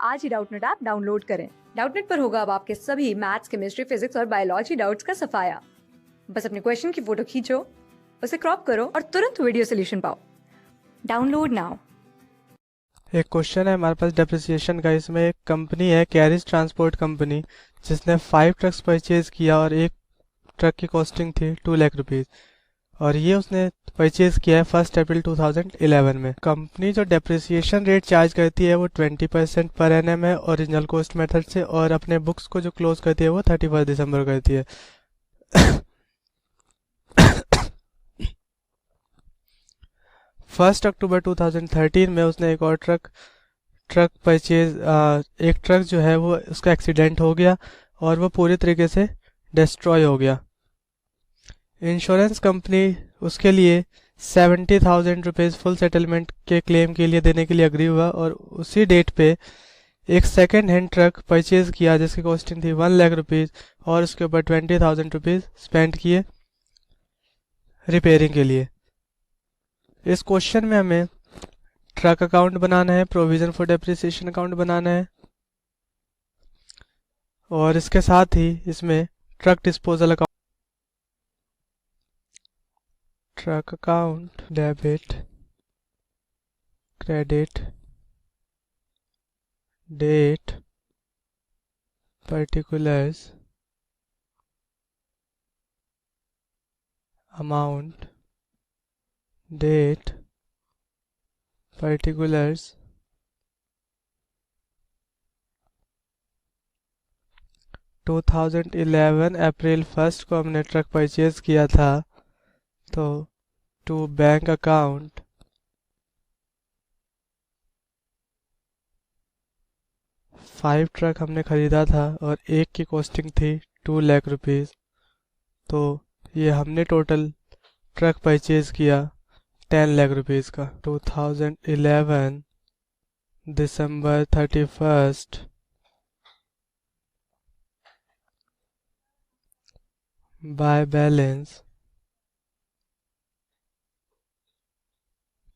आज ही Doubtnut app download करें। Doubtnut पर होगा अब आपके सभी मैथ्स, केमिस्ट्री, फिजिक्स और बायोलॉजी डाउट्स का सफाया। बस अपने क्वेश्चन की फोटो खींचो, उसे क्रॉप करो और तुरंत वीडियो सोल्यूशन पाओ। Download now. एक क्वेश्चन है हमारे पास डेप्रिसिएशन का। इसमें एक कंपनी है कैरिज ट्रांसपोर्ट कंपनी, जिसने 5 ट्रक्स परचेज किया और एक ट्रक की कॉस्टिंग थी 2 लाख रुपीज़, और ये उसने परचेज किया है 1 अप्रैल 2011 में। कंपनी जो डेप्रिसिएशन रेट चार्ज करती है वो 20% पर एनएम है ओरिजिनल कॉस्ट मेथड से, और अपने बुक्स को जो क्लोज करती है वो 31 दिसंबर करती है। 1 अक्टूबर 2013 में उसने एक और ट्रक परचेज एक ट्रक जो है वो उसका एक्सीडेंट हो गया और वो पूरी तरीके से डिस्ट्रॉय हो गया। इंश्योरेंस कंपनी उसके लिए 70,000 रुपीज़ फुल सेटलमेंट के क्लेम के लिए देने के लिए अग्री हुआ, और उसी डेट पे एक सेकेंड हैंड ट्रक परचेज किया जिसकी कॉस्टिंग थी 1 लाख रुपीज़, और उसके ऊपर 20,000 रुपीज़ स्पेंड किए रिपेयरिंग के लिए। इस क्वेश्चन में हमें ट्रक अकाउंट बनाना है, प्रोविजन फॉर डेप्रिसिएशन अकाउंट बनाना है, और इसके साथ ही इसमें truck disposal account, truck account debit credit date particulars amount date particulars 2011 April 1 को हमने ट्रक परचेज किया था, तो टू बैंक अकाउंट 5 ट्रक हमने ख़रीदा था और एक की कॉस्टिंग थी 2 लाख रुपीज़। तो ये हमने टोटल ट्रक परचेज किया 10 लाख रुपीज़ का। 2011 दिसंबर 31 by balance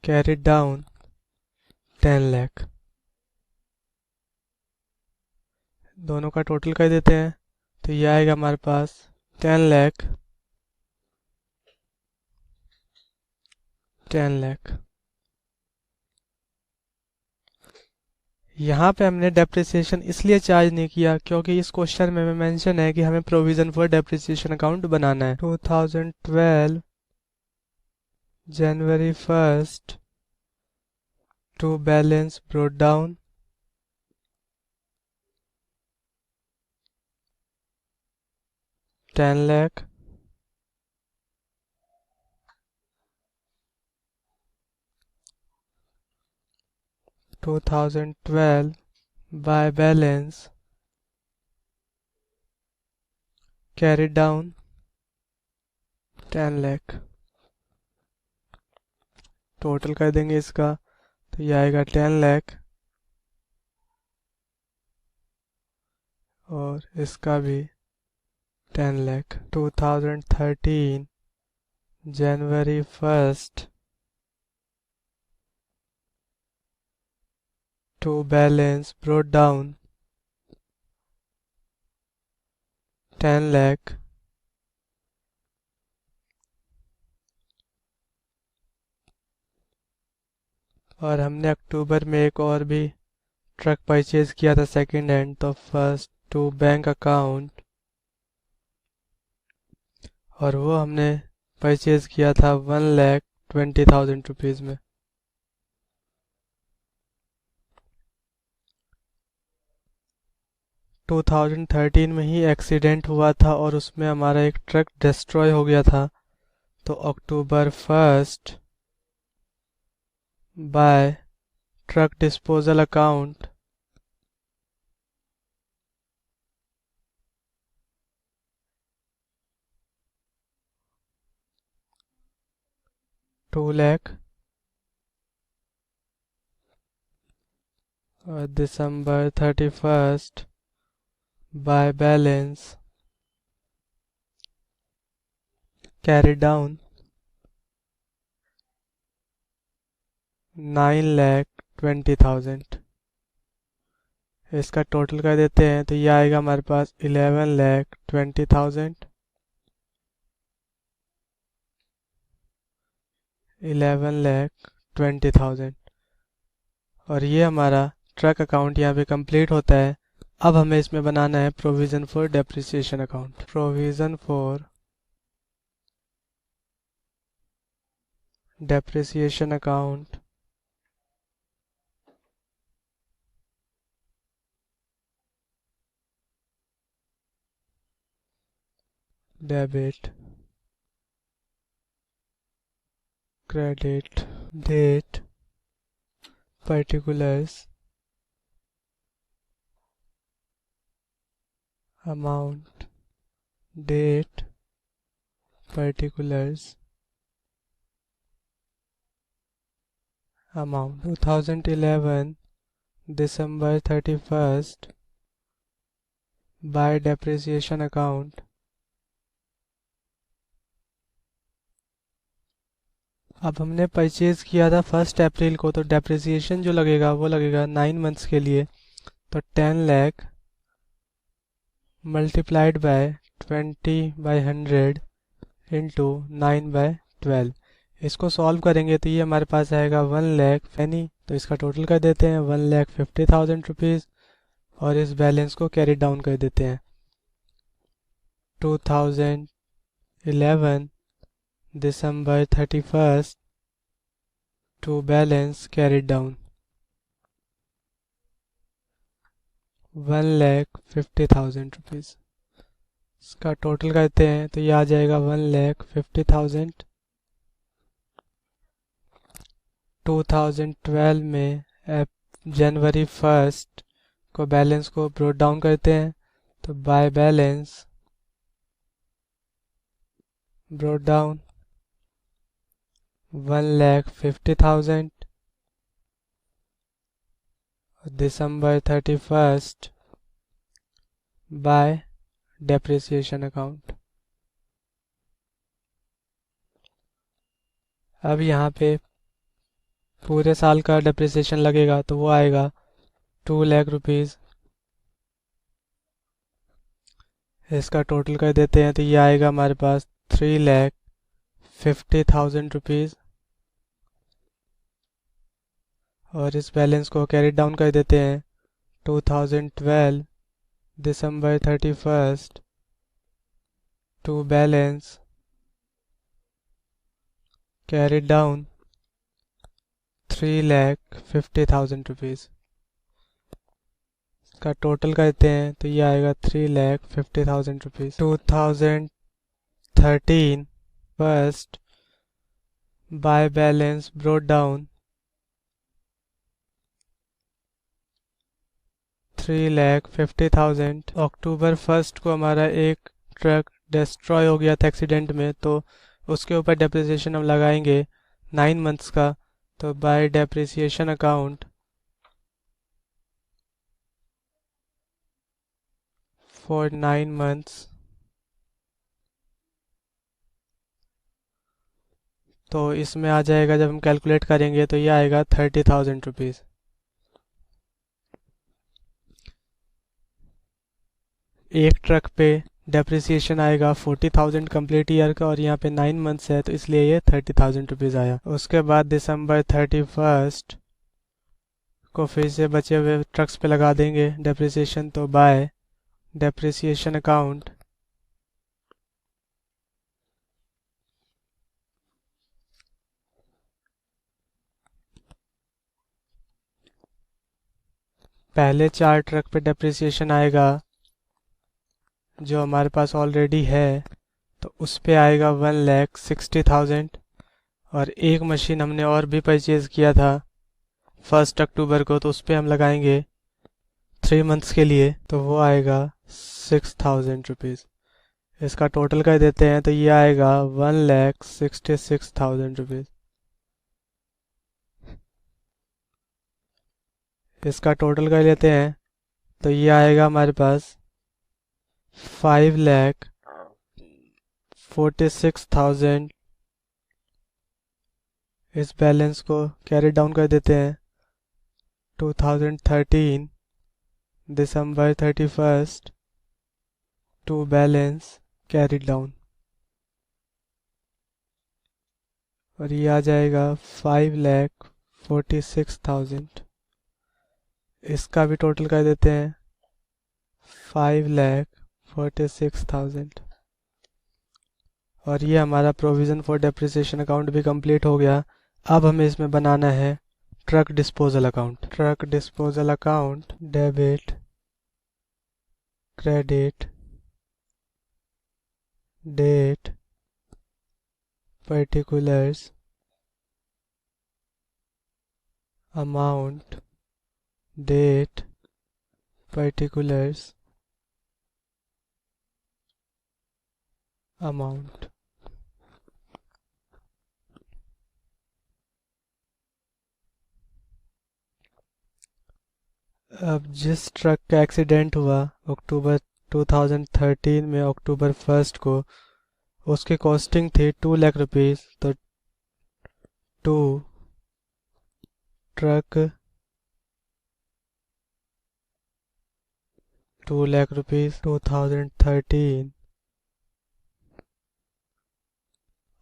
carried down 10 lakh. दोनों का टोटल कर देते हैं तो ये आएगा हमारे पास 10 लाख 10 लाख। यहाँ पे हमने डेप्रिसिएशन इसलिए चार्ज नहीं किया क्योंकि इस क्वेश्चन में मेंशन है कि हमें प्रोविजन फॉर डेप्रिसिएशन अकाउंट बनाना है। 2012 January 1 to balance brought down 10 lakh. 2012 by balance carried down 10 lakh. Total कर देंगे इसका तो ये आएगा 10 लाख, और इसका भी 10 लाख। 2013 जनवरी 1 to balance brought down 10 lakh. और हमने अक्टूबर में एक और भी ट्रक परचेज किया था सेकंड हैंड, तो फर्स्ट टू बैंक अकाउंट, और वो हमने परचेज किया था 1,20,000 रुपीज़ में। टू 2013 में ही एक्सीडेंट हुआ था और उसमें हमारा एक ट्रक डिस्ट्रॉय हो गया था, तो October 1 by truck disposal account two lakh, और December 31 by balance carry down 9,20,000। इसका टोटल कर देते हैं तो ये आएगा हमारे पास 11,20,000, 11,20,000। और ये हमारा ट्रक अकाउंट यहाँ पे कंप्लीट होता है। अब हमें इसमें बनाना है provision for depreciation account. Provision for depreciation account, debit, credit, date, particulars, amount, date, particulars, amount। 2011 December 31st by depreciation account। अब हमने परचेज किया था 1 अप्रैल को, तो डेप्रिसिएशन जो लगेगा वो लगेगा 9 मंथ्स के लिए। तो 10 लाख मल्टीप्लाइड बाय 20/100 इंटू 9/12। इसको सॉल्व करेंगे तो ये हमारे पास आएगा 1 लाख फैनी। तो इसका टोटल कर देते हैं 1,50,000 रुपीज़ और इस बैलेंस को कैरी डाउन कर देते हैं। 2011 December 31st to balance carried down 1,50,000 rupees. इसका टोटल करते हैं तो ये आ जाएगा 1,50,000। 2012 में जनवरी 1st को बैलेंस को ब्रोट डाउन करते हैं तो by balance brought down 1,50,000। December 31st by depreciation account। अब यहाँ पे पूरे साल का डेप्रिसिएशन लगेगा तो वो आएगा 2 लाख रुपीज़। इसका टोटल कर देते हैं तो ये आएगा हमारे पास 3,50,000 रुपीज़ और इस बैलेंस को कैरी डाउन कर देते हैं 2012 December 31st to balance carried down 3,50,000 rupees. इसका टोटल करते हैं तो ये आएगा 3,50,000 rupees. 2013 first by balance brought down 3,50,000। October 1st को हमारा एक ट्रक डिस्ट्रॉय हो गया था एक्सीडेंट में, तो उसके ऊपर डेप्रिसिएशन हम लगाएंगे 9 मंथ्स का। तो bye depreciation account for 9 months, तो इसमें आ जाएगा, जब हम कैलकुलेट करेंगे तो ये आएगा 30,000 रुपीज़। एक ट्रक पे डेप्रिसिएशन आएगा 40,000 कंप्लीट ईयर का और यहाँ पे 9 मंथ्स है तो इसलिए ये 30,000 रुपीज़ आया। उसके बाद दिसंबर 31st को फिर से बचे हुए ट्रक्स पे लगा देंगे डेप्रिसिएशन। तो बाय डेप्रिसिएशन अकाउंट पहले 4 ट्रक पे डेप्रिसिएशन आएगा जो हमारे पास ऑलरेडी है, तो उस पे आएगा 1,60,000। और एक मशीन हमने और भी परचेज़ किया था 1 अक्टूबर को, तो उस पे हम लगाएंगे 3 मंथ्स के लिए, तो वो आएगा 6,000 रुपीज़। इसका टोटल कर देते हैं तो ये आएगा 1,66,000 रुपीज़। इसका टोटल कर लेते हैं तो ये आएगा हमारे पास 5,46,000। इस बैलेंस को कैरी डाउन कर देते हैं 2013 December 31st to balance carried down, और ये आ जाएगा 5,46,000। इसका भी टोटल कर देते हैं 5,46,000। और ये हमारा प्रोविज़न फॉर डेप्रिसिएशन अकाउंट भी कंप्लीट हो गया। अब हमें इसमें बनाना है truck disposal account. Truck disposal account debit credit date particulars amount date particulars amount। अब जिस ट्रक का एक्सीडेंट हुआ अक्टूबर 2013 में अक्टूबर 1 को, उसकी कॉस्टिंग थी 2 लाख रुपीस। तो टू ट्रक 2 लाख रुपीस 2013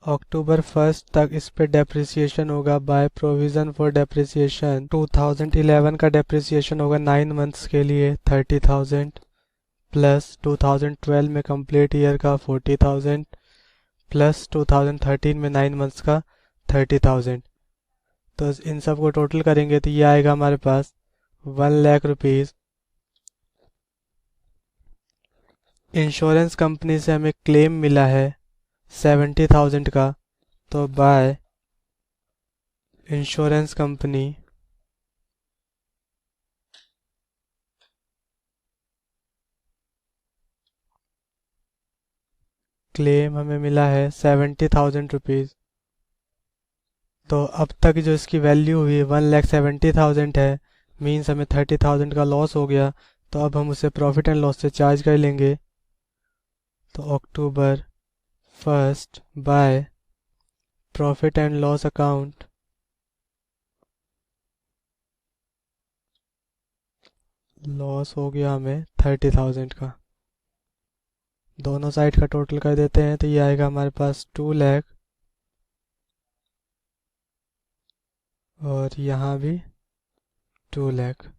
अक्टूबर 1 तक इस पे डेप्रिसिएशन होगा बाय प्रोविज़न फॉर डेप्रिसिएशन। 2011 का डेप्रिसिएशन होगा 9 मंथ्स के लिए 30,000 प्लस 2012 में कंप्लीट ईयर का 40,000 प्लस 2013 में 9 मंथ्स का 30,000। तो इन सब को टोटल करेंगे तो ये आएगा हमारे पास 1 लाख रुपीस। इंश्योरेंस कंपनी से हमें क्लेम मिला है 70,000 का, तो बाय इंश्योरेंस कंपनी क्लेम हमें मिला है 70,000 रुपीज़। तो अब तक जो इसकी वैल्यू हुई 1,70,000 है, मीन्स हमें 30,000 का लॉस हो गया। तो अब हम उसे प्रॉफिट एंड लॉस से चार्ज कर लेंगे। तो October 1 by profit and loss account loss हो गया हमें 30,000 का। दोनों साइड का टोटल कर देते हैं तो ये आएगा हमारे पास 2 लाख, और यहाँ भी 2 लाख।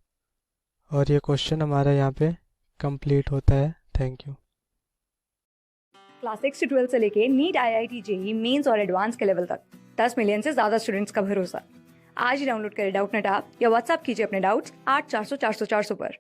और ये क्वेश्चन हमारा यहाँ पे कंप्लीट होता है। Thank you. क्लास 6 से 12 से लेके नीट, IIT, JEE मेंस और एडवांस के लेवल तक 10 मिलियन से ज्यादा स्टूडेंट्स का भरोसा। आज ही डाउनलोड करें डाउटनेट ऐप या व्हाट्सएप कीजिए अपने डाउट्स 8400 400 400 पर।